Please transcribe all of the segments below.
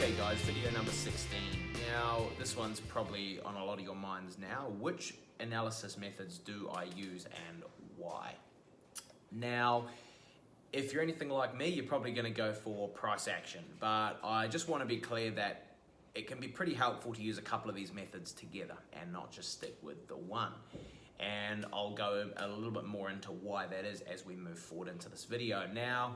Okay guys, video number 16. Now, this one's probably on a lot of your minds now. Which analysis methods do I use and why? Now, if you're anything like me, you're probably going to go for price action, but I just want to be clear that it can be pretty helpful to use a couple of these methods together and not just stick with the one. And I'll go a little bit more into why that is as we move forward into this video. Now,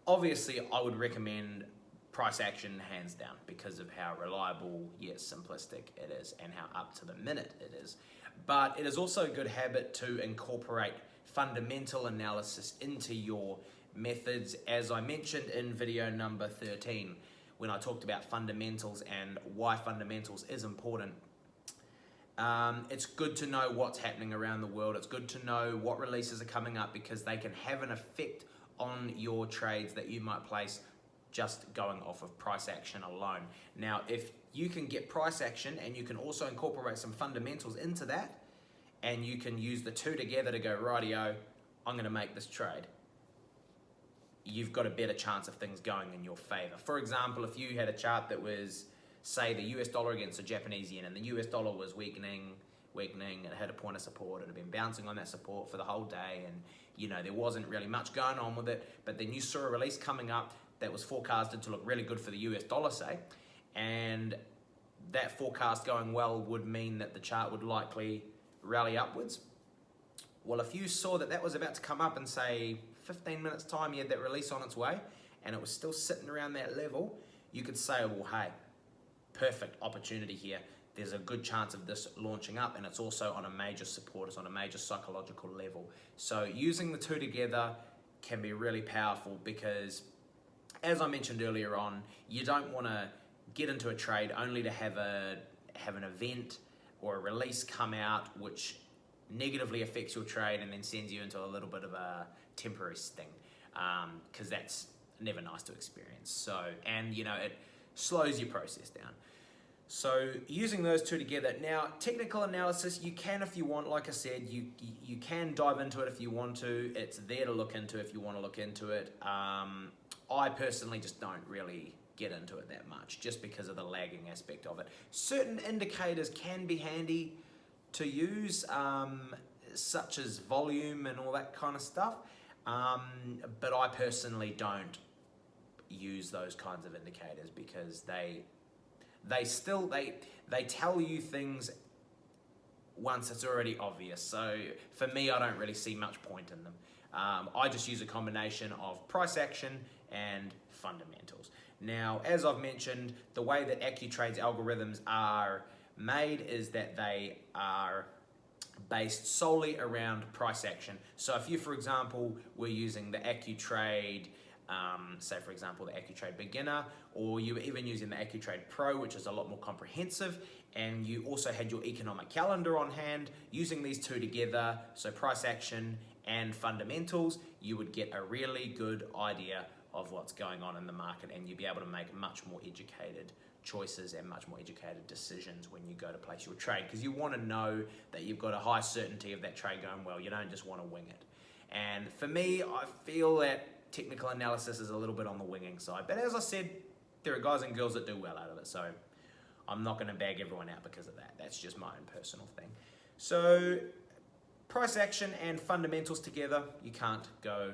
obviously, I would recommend price action hands down because of how reliable yet simplistic it is and how up to the minute it is. But it is also a good habit to incorporate fundamental analysis into your methods, as I mentioned in video number 13 when I talked about fundamentals and why fundamentals is important. It's good to know what's happening around the world. It's good to know what releases are coming up because they can have an effect on your trades that you might place just going off of price action alone. Now, if you can get price action and you can also incorporate some fundamentals into that, and you can use the two together to go, rightio, I'm gonna make this trade, you've got a better chance of things going in your favor. For example, if you had a chart that was, say, the US dollar against the Japanese yen, and the US dollar was weakening, it had a point of support, it had been bouncing on that support for the whole day, and you know there wasn't really much going on with it, but then you saw a release coming up that was forecasted to look really good for the US dollar, say, and that forecast going well would mean that the chart would likely rally upwards. Well, if you saw that that was about to come up in, say, 15 minutes time, you had that release on its way, and it was still sitting around that level, you could say, well, hey, perfect opportunity here. There's a good chance of this launching up, and it's also on a major support, it's on a major psychological level. So using the two together can be really powerful because, as I mentioned earlier on, you don't want to get into a trade only to have an event or a release come out which negatively affects your trade and then sends you into a little bit of a temporary sting, because that's never nice to experience. So, and you know, it slows your process down. So using those two together. Now, technical analysis, you can if you want, like I said, you can dive into it if you want to. It's there to look into if you want to look into it. I personally just don't really get into it that much just because of the lagging aspect of it. Certain indicators can be handy to use, such as volume and all that kind of stuff, but I personally don't use those kinds of indicators because they tell you things once it's already obvious. So for me, I don't really see much point in them. I just use a combination of price action and fundamentals. Now, as I've mentioned, the way that AccuTrade's algorithms are made is that they are based solely around price action. So if you, for example, were using the AccuTrade, say for example the AccuTrade Beginner, or you were even using the AccuTrade Pro, which is a lot more comprehensive, and you also had your economic calendar on hand, using these two together, so price action and fundamentals, you would get a really good idea of what's going on in the market, and you'd be able to make much more educated choices and much more educated decisions when you go to place your trade, because you want to know that you've got a high certainty of that trade going well. You don't just want to wing it. And for me, I feel that technical analysis is a little bit on the winging side, but as I said, there are guys and girls that do well out of it, so I'm not going to bag everyone out because of that. That's just my own personal thing. So price action and fundamentals together, you can't go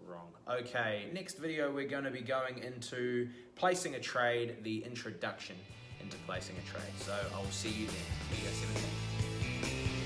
wrong. Okay, next video we're going to be going into placing a trade, the introduction into placing a trade. So I will see you then. Video 17.